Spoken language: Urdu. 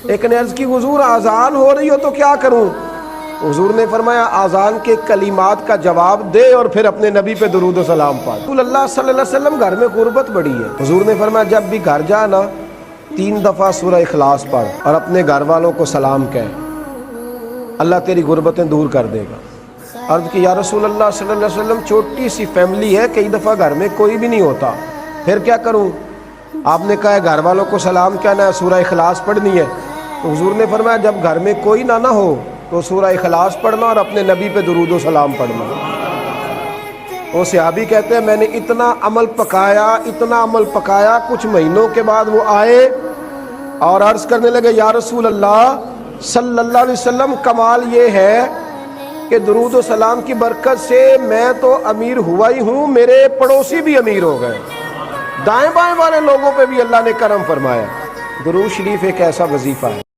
ایک نے عرض کی حضور آزان ہو رہی ہو تو کیا کروں؟ حضور نے فرمایا آزان کے کلمات کا جواب دے اور پھر اپنے نبی پہ درود و سلام پڑھ۔ رسول اللہ صلی اللہ علیہ وسلم گھر میں غربت بڑی ہے، حضور نے فرمایا جب بھی گھر جا نا 3 دفعہ سورہ اخلاص پڑھ اور اپنے گھر والوں کو سلام کہہ، اللہ تیری غربتیں دور کر دے گا۔ عرض کی یا رسول اللہ صلی اللہ علیہ وسلم چھوٹی سی فیملی ہے، کئی دفعہ گھر میں کوئی بھی نہیں ہوتا، پھر کیا کروں؟ آپ نے کہا ہے گھر والوں کو سلام کہنا ہے، سورہ اخلاص پڑھنی ہے۔ تو حضور نے فرمایا جب گھر میں کوئی نہ ہو تو سورہ اخلاص پڑھنا اور اپنے نبی پہ درود و سلام پڑھنا۔ وہ صحابی کہتے ہیں میں نے اتنا عمل پکایا، کچھ مہینوں کے بعد وہ آئے اور عرض کرنے لگے یا رسول اللہ صلی اللہ علیہ وسلم کمال یہ ہے کہ درود و سلام کی برکت سے میں تو امیر ہوا ہی ہوں، میرے پڑوسی بھی امیر ہو گئے، دائیں بائیں والے لوگوں پہ بھی اللہ نے کرم فرمایا۔ درود شریف ایک ایسا وظیفہ ہے۔